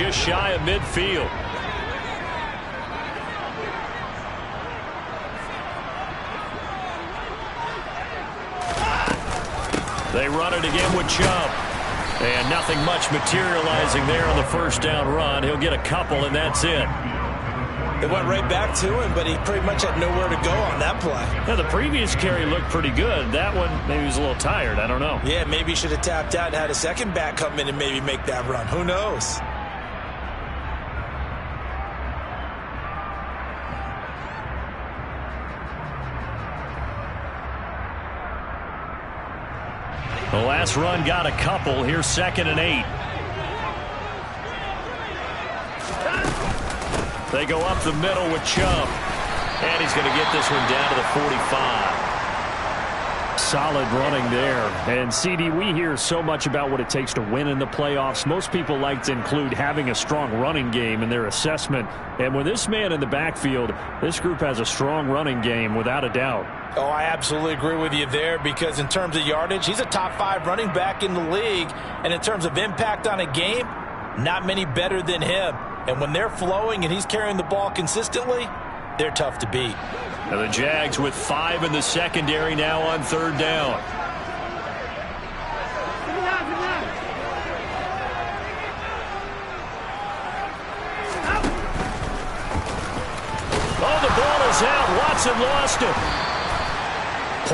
just shy of midfield. They run it again with Chubb. And nothing much materializing there on the first down run. He'll get a couple, and that's it. They went right back to him, but he pretty much had nowhere to go on that play. Yeah, the previous carry looked pretty good. That one, maybe he was a little tired. I don't know. Yeah, maybe he should have tapped out and had a second back come in and maybe make that run. Who knows? The last run got a couple. Here's 2nd and 8. They go up the middle with Chubb. And he's going to get this one down to the 45. Solid running there. And, CD, we hear so much about what it takes to win in the playoffs. Most people like to include having a strong running game in their assessment. And with this man in the backfield, this group has a strong running game without a doubt. Oh, I absolutely agree with you there, because in terms of yardage, he's a top 5 running back in the league. And in terms of impact on a game, not many better than him. And when they're flowing and he's carrying the ball consistently, they're tough to beat. Now the Jags with 5 in the secondary now on 3rd down. Oh, the ball is out. Watson lost it.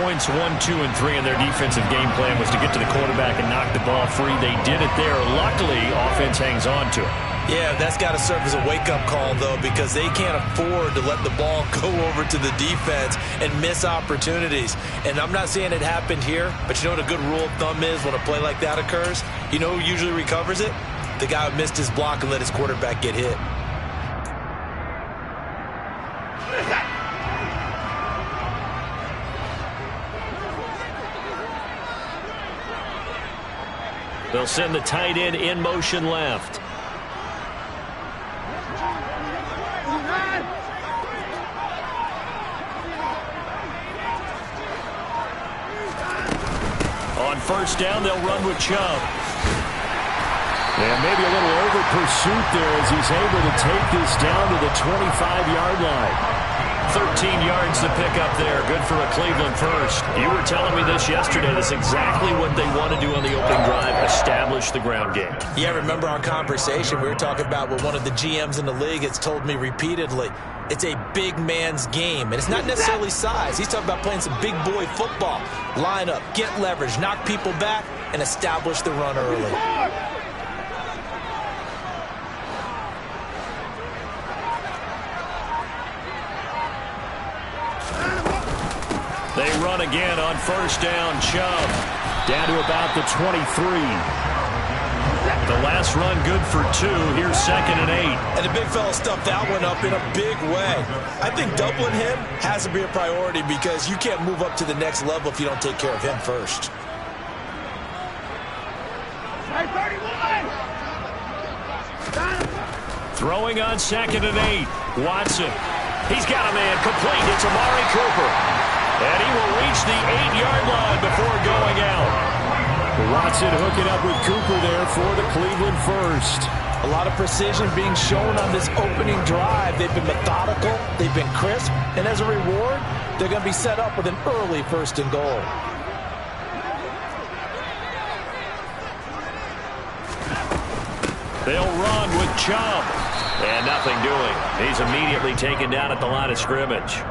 Points 1, 2, and 3 in their defensive game plan was to get to the quarterback and knock the ball free. They did it there. Luckily, offense hangs on to it. Yeah, that's got to serve as a wake-up call, though, because they can't afford to let the ball go over to the defense and miss opportunities. And I'm not saying it happened here, but you know what a good rule of thumb is when a play like that occurs? You know who usually recovers it? The guy who missed his block and let his quarterback get hit. They'll send the tight end in motion left. On first down, they'll run with Chubb. And maybe a little over pursuit there as he's able to take this down to the 25-yard line. 13 yards to pick up there. Good for a Cleveland first. You were telling me this yesterday. That's exactly what they want to do on the opening drive, establish the ground game. Yeah, remember our conversation? We were talking about what one of the GMs in the league has told me repeatedly. It's a big man's game, and it's not necessarily size. He's talking about playing some big boy football. Line up, get leverage, knock people back, and establish the run early. They run again on first down. Chubb down to about the 23. The last run good for 2. Here's 2nd and 8. And the big fella stuffed that one up in a big way. I think doubling him has to be a priority because you can't move up to the next level if you don't take care of him first. Throwing on 2nd and 8. Watson. He's got a man complete. It's Amari Cooper. And he will reach the 8-yard line before going out. Watson hooking up with Cooper there for the Cleveland first. A lot of precision being shown on this opening drive. They've been methodical. They've been crisp. And as a reward, they're going to be set up with an early 1st and goal. They'll run with Chubb. And nothing doing. He's immediately taken down at the line of scrimmage.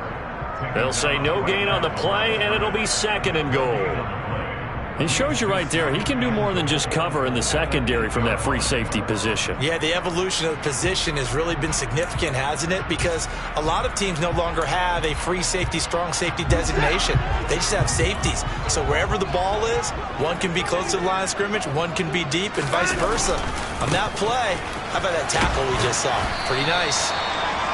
They'll say no gain on the play, and it'll be 2nd and goal. It shows you right there, he can do more than just cover in the secondary from that free safety position. Yeah, the evolution of the position has really been significant, hasn't it? Because a lot of teams no longer have a free safety, strong safety designation. They just have safeties. So wherever the ball is, one can be close to the line of scrimmage, one can be deep, and vice versa. On that play, how about that tackle we just saw? Pretty nice.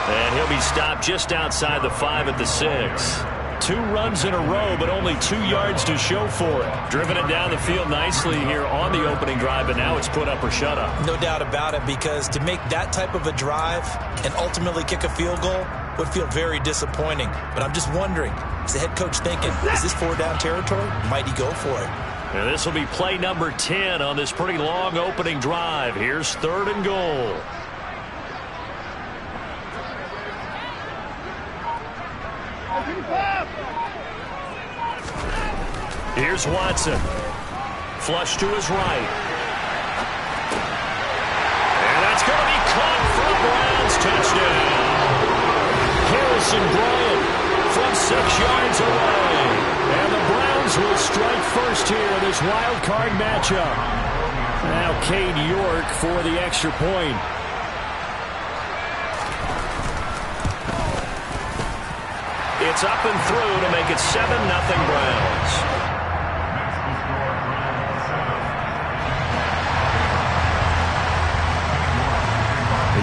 And he'll be stopped just outside the 5 at the 6. 2 runs in a row, but only 2 yards to show for it. Driven it down the field nicely here on the opening drive, but now it's put up or shut up. No doubt about it, because to make that type of a drive and ultimately kick a field goal would feel very disappointing. But I'm just wondering, is the head coach thinking, is this 4-down territory? Might he go for it? And this will be play number 10 on this pretty long opening drive. Here's 3rd and goal. Here's Watson. Flush to his right. And that's going to be caught for the Browns. Touchdown. Harrison Bryant from 6 yards away. And the Browns will strike first here in this wild card matchup. Now Cade York for the extra point. It's up and through to make it 7-0 Browns.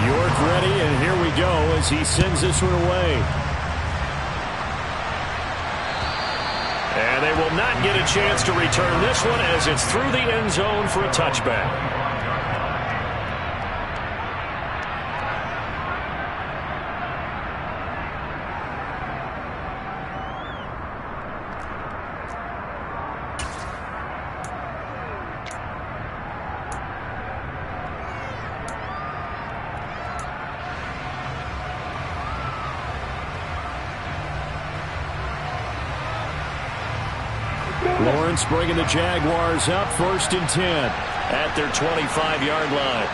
York ready, and here we go as he sends this one away. And they will not get a chance to return this one as it's through the end zone for a touchback. Lawrence bringing the Jaguars up 1st and 10 at their 25-yard line.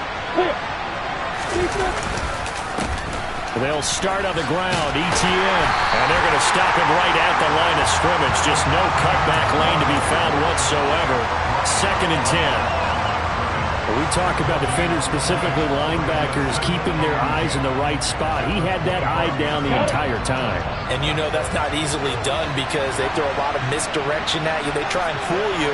They'll start on the ground. ETN. And they're going to stop him right at the line of scrimmage. Just no cutback lane to be found whatsoever. 2nd and 10. We talk about defenders, specifically linebackers, keeping their eyes in the right spot. He had that eye down the entire time. And you know that's not easily done because they throw a lot of misdirection at you. They try and fool you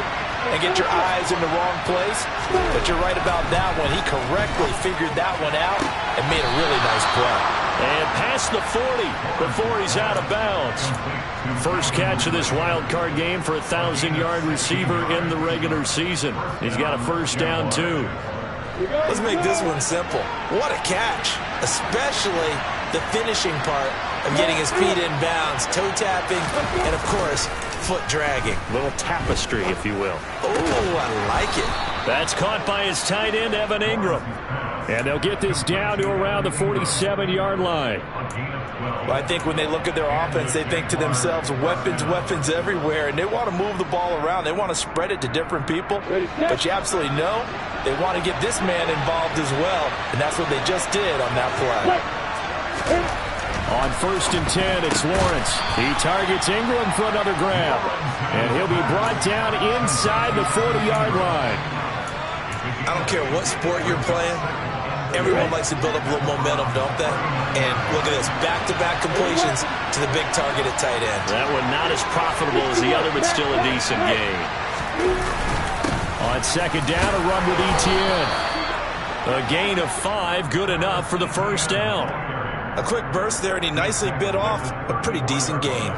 and get your eyes in the wrong place. But you're right about that one. He correctly figured that one out and made a really nice play. And past the 40 before he's out of bounds. First catch of this wild card game for a 1,000-yard receiver in the regular season. He's got a first down, too. Let's make this one simple. What a catch, especially the finishing part of getting his feet in bounds, toe tapping, and, of course, foot dragging. Little tapestry, if you will. Oh, I like it. That's caught by his tight end, Evan Ingram. And they'll get this down to around the 47-yard line. Well, I think when they look at their offense, they think to themselves, weapons, weapons everywhere, and they want to move the ball around. They want to spread it to different people. But you absolutely know they want to get this man involved as well, and that's what they just did on that play. On 1st and 10, it's Lawrence. He targets Ingram for another grab. And he'll be brought down inside the 40-yard line. I don't care what sport you're playing. Everyone likes to build up a little momentum, don't they? And look at this, back-to-back completions to the big target at tight end. That one not as profitable as the other, but still a decent gain. On 2nd down, a run with ETN. A gain of 5, good enough for the first down. A quick burst there, and he nicely bit off a pretty decent gain.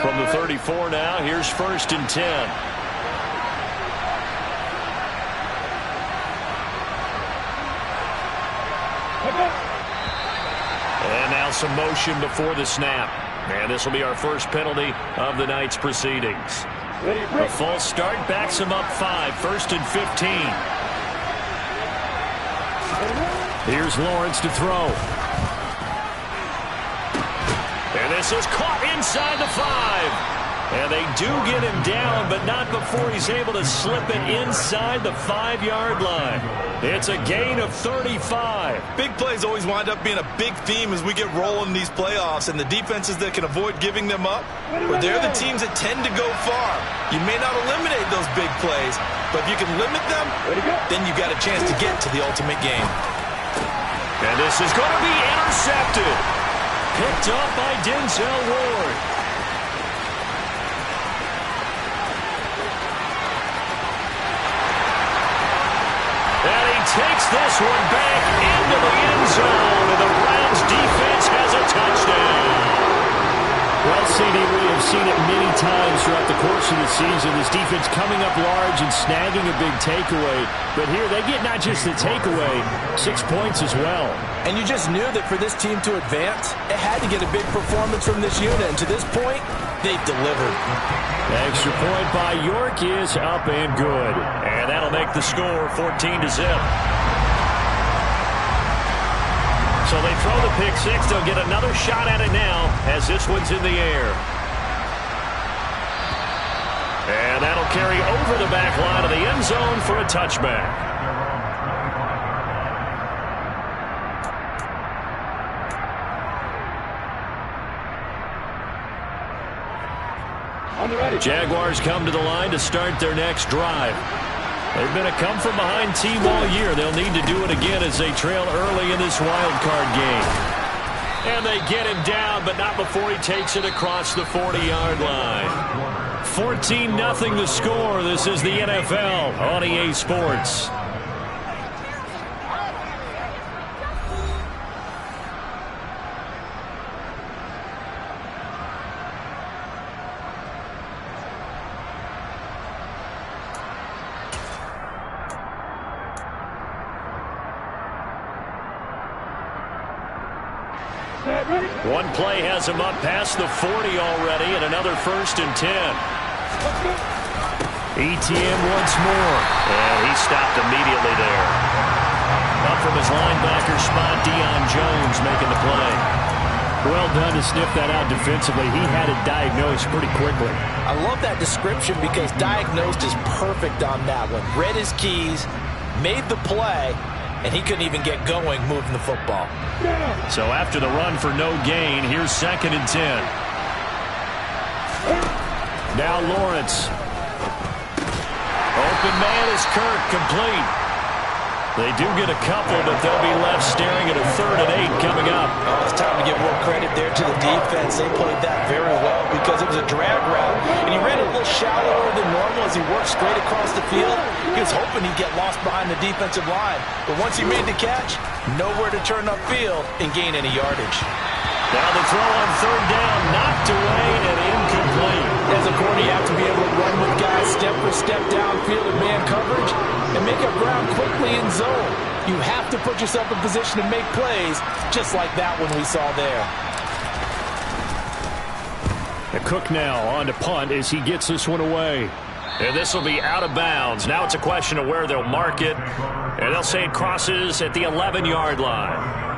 From the 34 now, here's 1st and 10. And now some motion before the snap. And this will be our first penalty of the night's proceedings. A false start backs him up 5, 1st and 15. Here's Lawrence to throw. And this is caught inside the 5. And they do get him down, but not before he's able to slip it inside the 5-yard line. It's a gain of 35. Big plays always wind up being a big theme as we get rolling in these playoffs, and the defenses that can avoid giving them up, well, they're the teams that tend to go far. You may not eliminate those big plays, but if you can limit them, then you've got a chance to get to the ultimate game. And this is going to be intercepted. Picked up by Denzel Ward. And he takes this one back into the end zone, and the Browns defense has a touchdown. Well, CD, we have seen it many times throughout the course of the season. This defense coming up large and snagging a big takeaway. But here they get not just the takeaway, 6 points as well. And you just knew that for this team to advance, it had to get a big performance from this unit. And to this point, they've delivered. Extra point by York is up and good. And that'll make the score 14-0. So they throw the pick six. They'll get another shot at it now as this one's in the air. And that'll carry over the back line of the end zone for a touchback. Jaguars come to the line to start their next drive. They've been a come-from-behind team all year. They'll need to do it again as they trail early in this wild card game. And they get him down, but not before he takes it across the 40-yard line. 14-0 the score. This is the NFL on EA Sports. One play has him up past the 40 already, and another 1st and 10. ETN once more, and he stopped immediately there. Up from his linebacker spot, Deion Jones making the play. Well done to sniff that out defensively. He had it diagnosed pretty quickly. I love that description because diagnosed is perfect on that one. Read his keys, made the play, and he couldn't even get going moving the football. So after the run for no gain, here's 2nd and 10. Now Lawrence. Open man is Kirk, complete. They do get a couple, but they'll be left staring at a 3rd and 8 coming up. Oh, it's time to give more credit there to the defense. They played that very well because it was a drag route, and he ran it a little shallower than normal as he worked straight across the field. He was hoping he'd get lost behind the defensive line, but once he made the catch, nowhere to turn upfield and gain any yardage. Now the throw on 3rd down, knocked away and incomplete. As a corner, you have to be able to run with guys step for step downfield in man coverage and make up ground quickly in zone. You have to put yourself in position to make plays, just like that one we saw there. Cook now on to punt as he gets this one away. And this will be out of bounds. Now it's a question of where they'll mark it. And they'll say it crosses at the 11-yard line.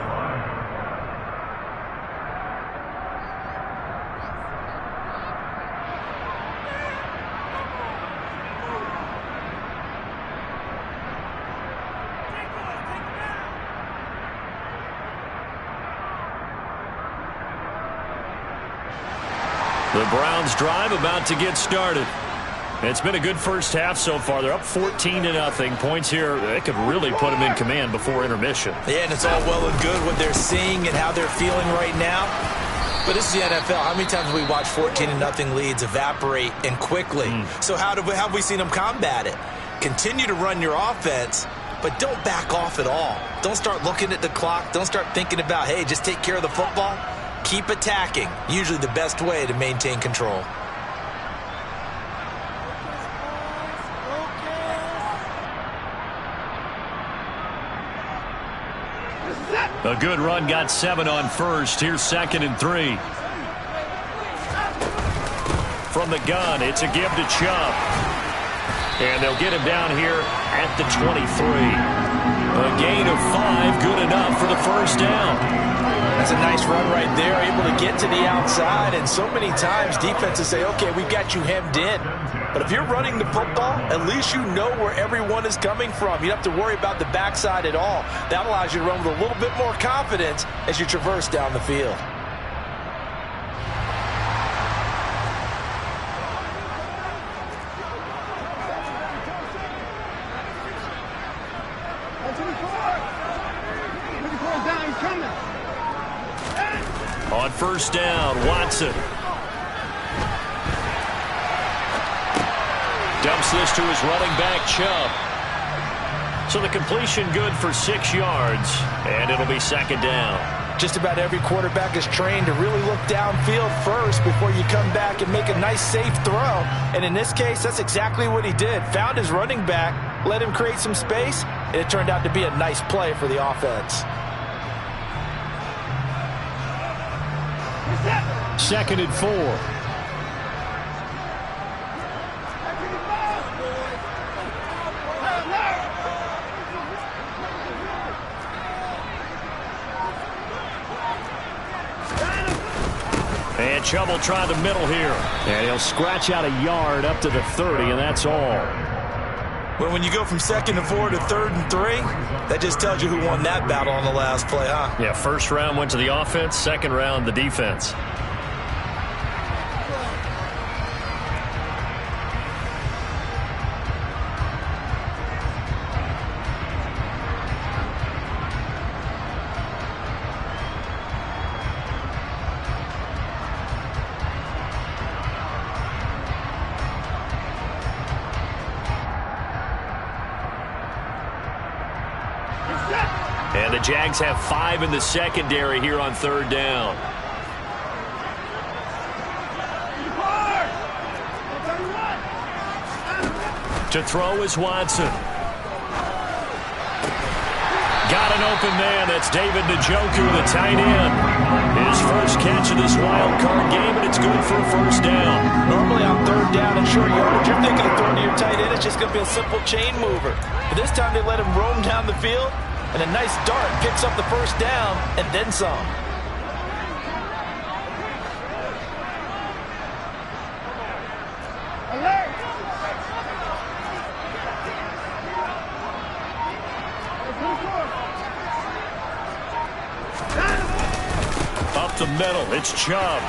The Browns drive about to get started. It's been a good first half so far. They're up 14-0. Points here, they could really put them in command before intermission. Yeah, and it's all well and good what they're seeing and how they're feeling right now. But this is the NFL. How many times have we watched 14-0 leads evaporate and quickly? So how have we seen them combat it? Continue to run your offense, but don't back off at all. Don't start looking at the clock. Don't start thinking about, hey, just take care of the football. Keep attacking. Usually the best way to maintain control. A good run got 7 on 1st. Here's 2nd and 3. From the gun, it's a give to Chubb. And they'll get him down here at the 23. A gain of 5, good enough for the 1st down. That's a nice run right there, able to get to the outside. And so many times defenses say, okay, we've got you hemmed in. But if you're running the football, at least you know where everyone is coming from. You don't have to worry about the backside at all. That allows you to run with a little bit more confidence as you traverse down the field. On 1st down, Watson. Dumps this to his running back, Chubb. So the completion good for 6 yards, and it'll be second down. Just about every quarterback is trained to really look downfield first before you come back and make a nice, safe throw. And in this case, that's exactly what he did. Found his running back, let him create some space, and it turned out to be a nice play for the offense. Second and 4. And Chubb will try the middle here. And he'll scratch out a yard up to the 30, and that's all. Well, when you go from 2nd and 4 to 3rd and 3, that just tells you who won that battle on the last play, huh? Yeah, first round went to the offense, second round the defense. And the Jags have 5 in the secondary here on 3rd down. To throw is Watson. Got an open man. That's David Njoku, the tight end. His first catch of this wild card game, and it's good for a first down. Normally on 3rd down and short yardage, you're thinking of throwing to your tight end. It's just going to be a simple chain mover. But this time they let him roam down the field. And a nice dart picks up the first down and then some. Alert! Up the middle, it's Chubb.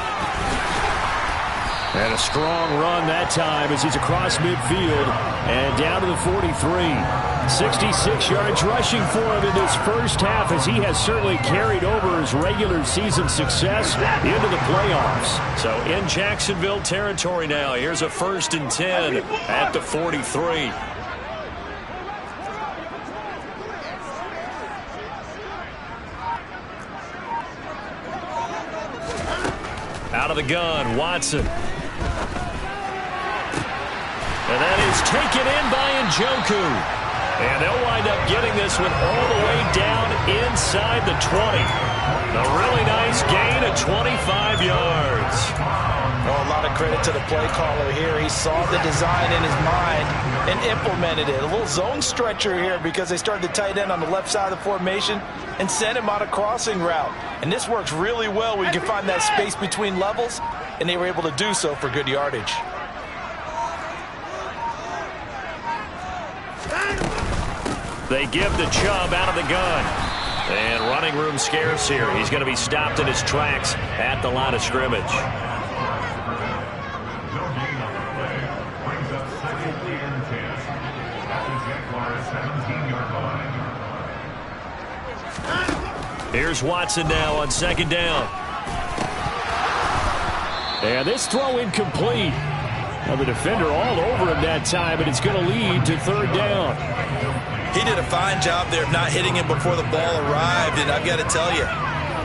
And a strong run that time as he's across midfield and down to the 43. 66 yards rushing for him in this first half as he has certainly carried over his regular season success into the playoffs. So in Jacksonville territory now, here's a 1st and 10 at the 43. Out of the gun, Watson. And that is taken in by Njoku. And they'll wind up getting this one all the way down inside the 20. A really nice gain of 25 yards. Oh, a lot of credit to the play caller here. He saw the design in his mind and implemented it. A little zone stretcher here because they started the tight end on the left side of the formation and sent him on a crossing route. And this works really well when you can find that space between levels, and they were able to do so for good yardage. They give the Chubb out of the gun. And running room scarce here. He's going to be stopped in his tracks at the line of scrimmage. Here's Watson now on 2nd down. And this throw incomplete. Now the defender all over him that time, and it's going to lead to 3rd down. He did a fine job there of not hitting him before the ball arrived, and I've got to tell you,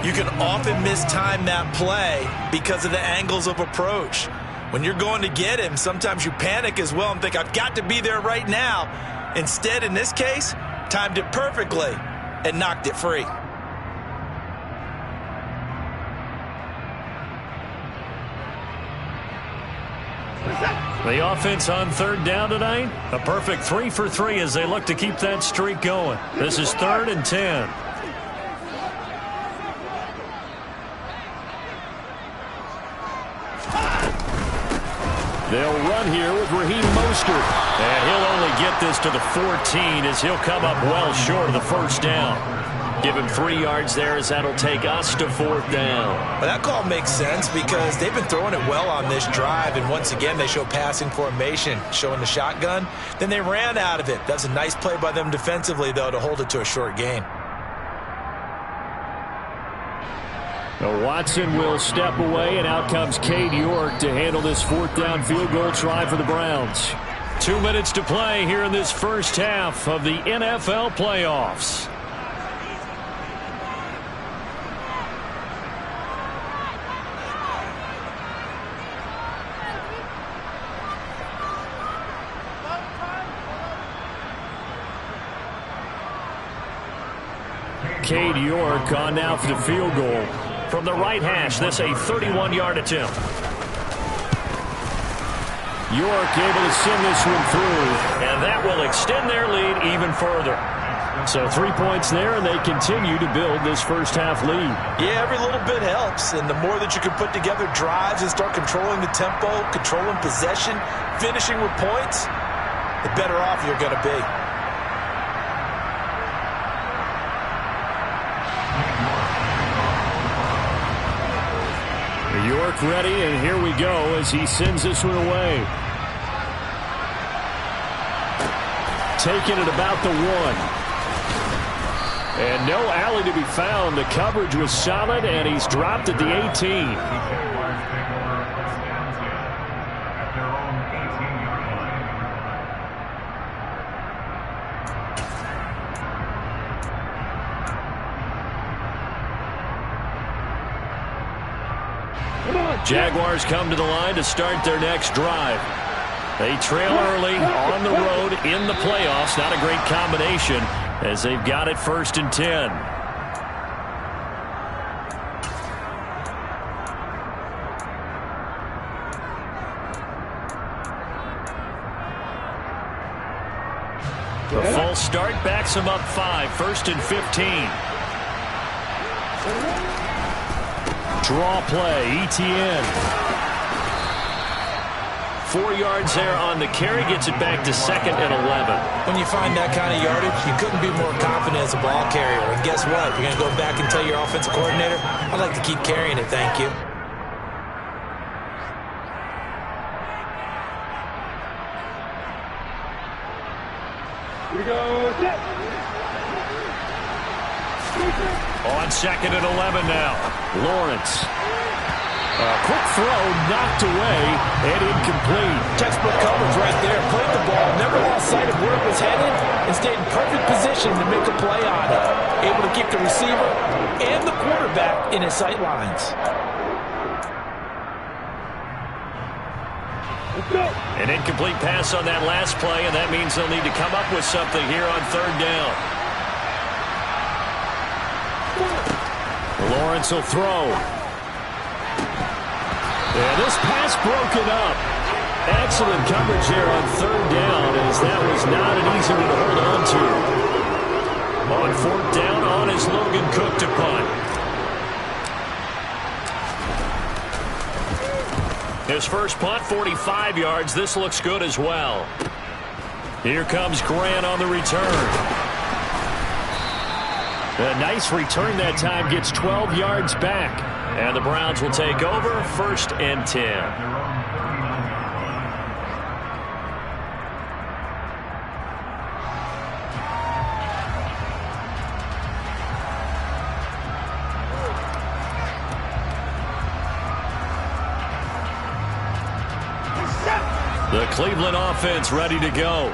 you can often mistime that play because of the angles of approach. When you're going to get him, sometimes you panic as well and think, I've got to be there right now. Instead, in this case, timed it perfectly and knocked it free. The offense on 3rd down tonight, a perfect 3 for 3 as they look to keep that streak going. This is 3rd and 10. They'll run here with Raheem Mostert. And he'll only get this to the 14 as he'll come up well short of the first down. Give him 3 yards there as that'll take us to 4th down. Well, that call makes sense because they've been throwing it well on this drive, and once again they show passing formation, showing the shotgun. Then they ran out of it. That's a nice play by them defensively, though, to hold it to a short gain. Now Watson will step away, and out comes Cade York to handle this 4th down field goal try for the Browns. 2 minutes to play here in this first half of the NFL playoffs. Cade York on now for the field goal. From the right hash, this a 31-yard attempt. York able to send this one through, and that will extend their lead even further. So 3 points there, and they continue to build this first half lead. Yeah, every little bit helps, and the more that you can put together drives and start controlling the tempo, controlling possession, finishing with points, the better off you're going to be. York ready, and here we go as he sends this one away. Taking it about the 1. And no alley to be found. The coverage was solid, and he's dropped at the 18. Jaguars come to the line to start their next drive. They trail early on the road in the playoffs. Not a great combination as they've got it 1st and 10. The false start backs them up 5. 1st and 15. Draw play, ETN. 4 yards there on the carry, gets it back to 2nd and 11. When you find that kind of yardage, you couldn't be more confident as a ball carrier. And guess what? You're going to go back and tell your offensive coordinator, I'd like to keep carrying it, thank you. Here we go, set. On 2nd and 11 now. Lawrence. A quick throw knocked away and incomplete. Textbook coverage right there. Played the ball, never lost sight of where it was headed, and stayed in perfect position to make a play on it. Able to keep the receiver and the quarterback in his sight lines. An incomplete pass on that last play, and that means they'll need to come up with something here on 3rd down. Lawrence will throw. And this pass broken up. Excellent coverage there on 3rd down, as that was not an easy one to hold on to. On 4th down, on is Logan Cook to punt. His first punt, 45 yards. This looks good as well. Here comes Grant on the return. A nice return that time, gets 12 yards back. And the Browns will take over, 1st and 10. The Cleveland offense ready to go.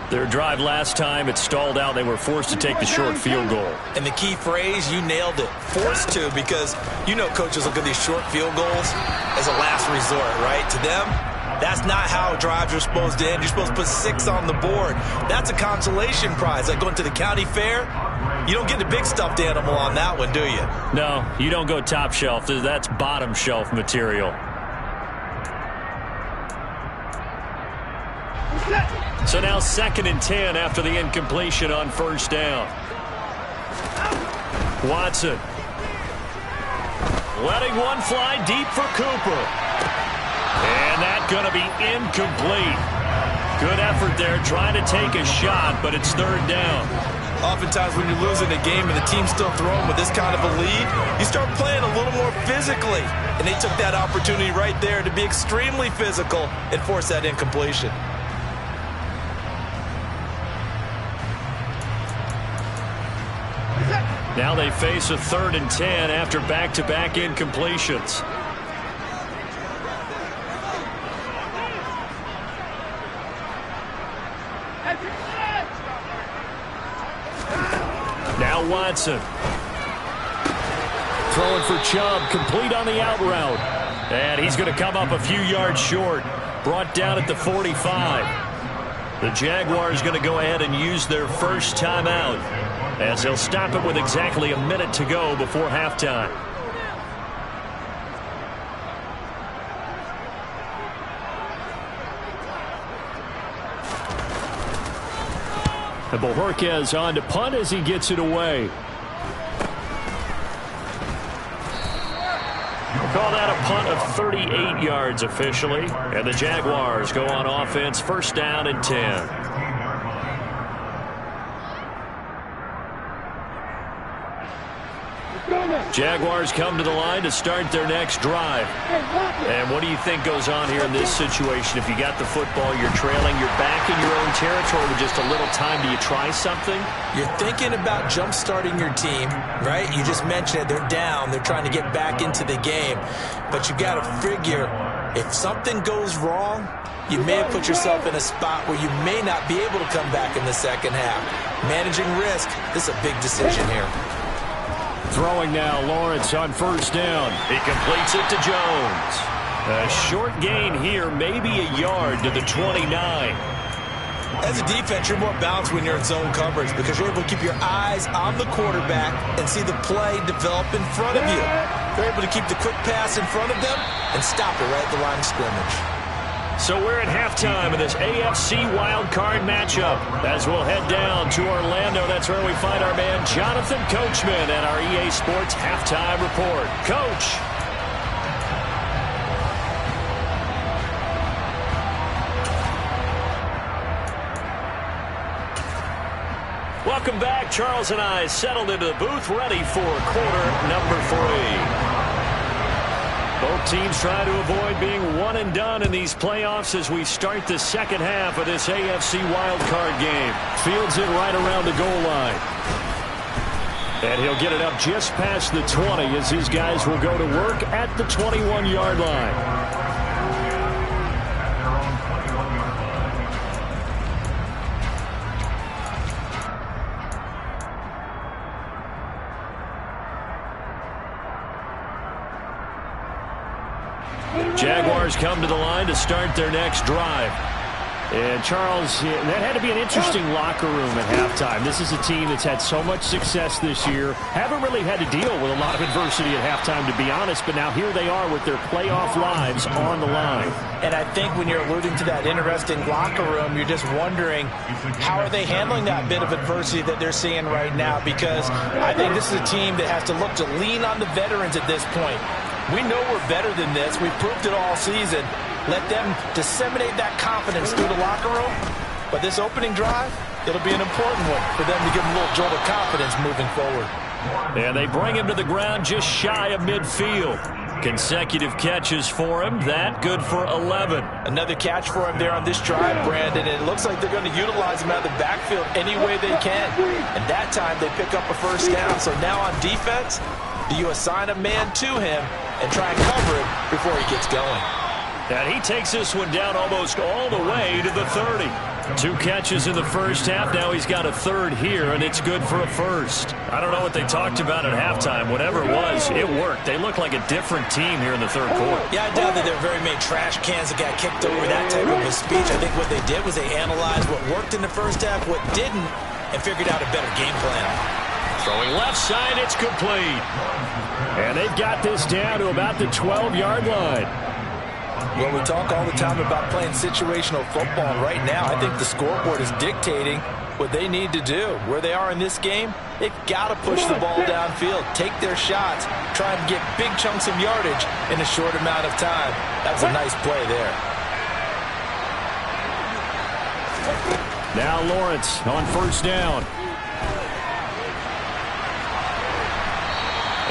Their drive last time, it stalled out. They were forced to take the short field goal. And the key phrase, you nailed it. Forced to, because you know coaches look at these short field goals as a last resort, right? To them, that's not how drives are supposed to end. You're supposed to put 6 on the board. That's a consolation prize. Like going to the county fair, you don't get the big stuffed animal on that one, do you? No, you don't go top shelf. That's bottom shelf material. So now 2nd and 10 after the incompletion on 1st down. Watson. Letting one fly deep for Cooper. And that's going to be incomplete. Good effort there trying to take a shot, but it's 3rd down. Oftentimes when you're losing a game and the team's still throwing with this kind of a lead, you start playing a little more physically. And they took that opportunity right there to be extremely physical and force that incompletion. Now they face a 3rd and 10 after back-to-back incompletions. Watson. Throwing for Chubb, complete on the out route. And he's going to come up a few yards short. Brought down at the 45. The Jaguars going to go ahead and use their first timeout, as they'll stop it with exactly a minute to go before halftime. And Bohorquez on to punt as he gets it away. We'll call that a punt of 38 yards officially. And the Jaguars go on offense, first down and 10. Jaguars come to the line to start their next drive. And what do you think goes on here in this situation? If you got the football, you're trailing, you're back in your own territory with just a little time. Do you try something? You're thinking about jump-starting your team, right? You just mentioned it. They're down. They're trying to get back into the game. But you got to figure, if something goes wrong, you may have put yourself in a spot where you may not be able to come back in the second half. Managing risk, this is a big decision here. Throwing now, Lawrence on first down. He completes it to Jones. A short gain here, maybe a yard to the 29. As a defense, you're more balanced when you're in zone coverage because you're able to keep your eyes on the quarterback and see the play develop in front of you. You're able to keep the quick pass in front of them and stop it right at the line of scrimmage. So we're at halftime of this AFC wildcard matchup. As we'll head down to Orlando, that's where we find our man Jonathan Coachman at our EA Sports Halftime Report. Coach. Welcome back. Charles and I settled into the booth, ready for quarter number 3. Both teams try to avoid being one and done in these playoffs as we start the second half of this AFC wildcard game. Fields it right around the goal line. And he'll get it up just past the 20 as his guys will go to work at the 21-yard line. Jaguars come to the line to start their next drive. And Charles, that had to be an interesting locker room at halftime. This is a team that's had so much success this year. Haven't really had to deal with a lot of adversity at halftime, to be honest. But now here they are with their playoff lives on the line. And I think when you're alluding to that interesting locker room, you're just wondering how are they handling that bit of adversity that they're seeing right now? Because I think this is a team that has to look to lean on the veterans at this point. We know we're better than this. We've proved it all season. Let them disseminate that confidence through the locker room. But this opening drive, it'll be an important one for them to give them a little jolt of confidence moving forward. And they bring him to the ground just shy of midfield. Consecutive catches for him. That good for 11. Another catch for him there on this drive, Brandon. And it looks like they're going to utilize him out of the backfield any way they can. And that time they pick up a first down. So now on defense, do you assign a man to him and try and cover him before he gets going? And he takes this one down almost all the way to the 30. 2 catches in the first half. Now he's got a third here, and it's good for a first. I don't know what they talked about at halftime. Whatever it was, it worked. They look like a different team here in the third quarter. Yeah, I doubt that there were very many trash cans that got kicked over, that type of a speech. I think what they did was they analyzed what worked in the first half, what didn't, and figured out a better game plan. Throwing left side, it's complete. And they've got this down to about the 12-yard line. Well, we talk all the time about playing situational football. Right now, I think the scoreboard is dictating what they need to do. Where they are in this game, they've got to push the ball downfield, take their shots, try and get big chunks of yardage in a short amount of time. That's a nice play there. Now Lawrence on first down.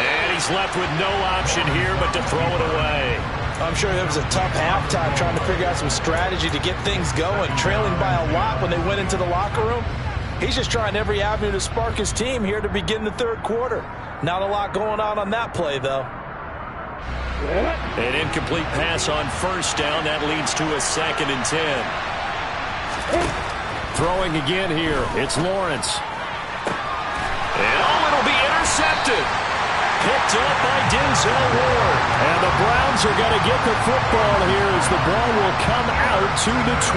And he's left with no option here but to throw it away. I'm sure it was a tough halftime trying to figure out some strategy to get things going, trailing by a lot when they went into the locker room. He's just trying every avenue to spark his team here to begin the third quarter. Not a lot going on that play, though. An incomplete pass on first down. That leads to a 2nd and 10. Throwing again here. It's Lawrence. And it'll be intercepted. Picked up by Denzel Ward. And the Browns are going to get the football here as the ball will come out to the 20.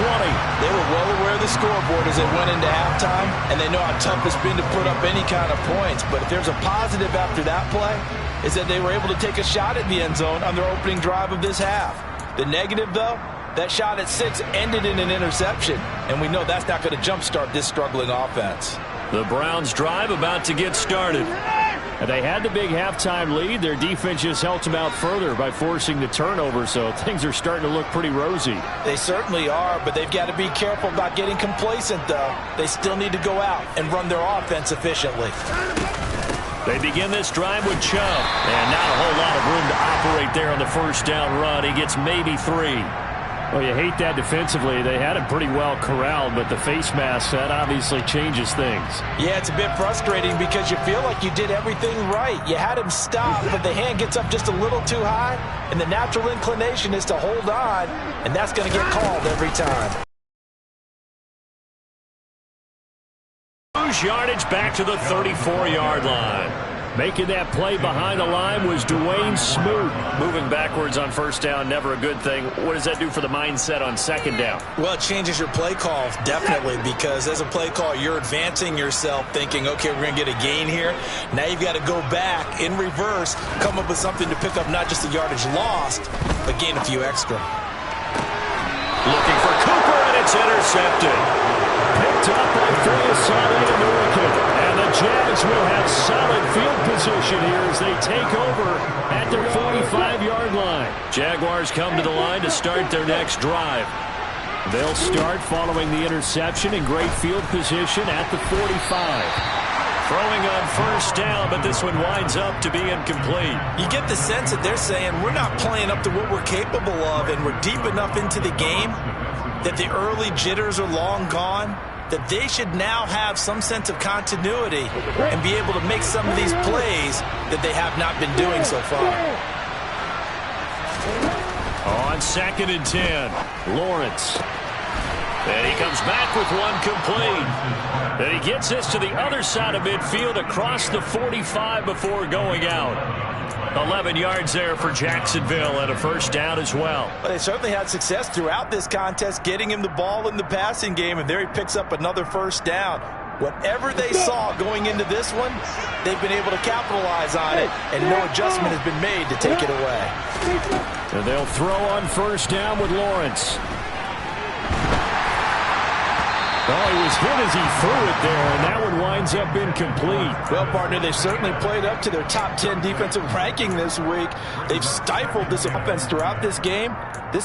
They were well aware of the scoreboard as they went into halftime, and they know how tough it's been to put up any kind of points. But if there's a positive after that play, is that they were able to take a shot at the end zone on their opening drive of this half. The negative, though, that shot at 6 ended in an interception, and we know that's not going to jumpstart this struggling offense. The Browns drive about to get started. And they had the big halftime lead. Their defense just helped them out further by forcing the turnover, so things are starting to look pretty rosy. They certainly are, but they've got to be careful about getting complacent, though. They still need to go out and run their offense efficiently. They begin this drive with Chubb, and not a whole lot of room to operate there on the first down run. He gets maybe 3. Well, you hate that defensively. They had him pretty well corralled, but the face mask, that obviously changes things. Yeah, it's a bit frustrating because you feel like you did everything right. You had him stop, but the hand gets up just a little too high, and the natural inclination is to hold on, and that's going to get called every time. Lose yardage back to the 34-yard line. Making that play behind the line was Dwayne Smoot. Moving backwards on first down, never a good thing. What does that do for the mindset on second down? Well, it changes your play call, definitely, because as a play call, you're advancing yourself thinking, okay, we're going to get a gain here. Now you've got to go back in reverse, come up with something to pick up not just the yardage lost, but gain a few extra. Looking for Cooper, and it's intercepted. Picked up by Philly American. And the Jags will have solid field position here as they take over at their 45-yard line. Jaguars come to the line to start their next drive. They'll start following the interception in great field position at the 45. Throwing on first down, but this one winds up to be incomplete. You get the sense that they're saying we're not playing up to what we're capable of, and we're deep enough into the game that the early jitters are long gone, that they should now have some sense of continuity and be able to make some of these plays that they have not been doing so far. On 2nd and 10, Lawrence. And he comes back with one complete. And he gets this to the other side of midfield across the 45 before going out. 11 yards there for Jacksonville and a first down as well. Well, they certainly had success throughout this contest getting him the ball in the passing game, and there he picks up another first down. Whatever they saw going into this one, they've been able to capitalize on it, and no adjustment has been made to take it away. And they'll throw on first down with Lawrence. Oh, he was hit as he threw it there, and that one winds up incomplete. Well, partner, they've certainly played up to their top 10 defensive ranking this week. They've stifled this offense throughout this game. This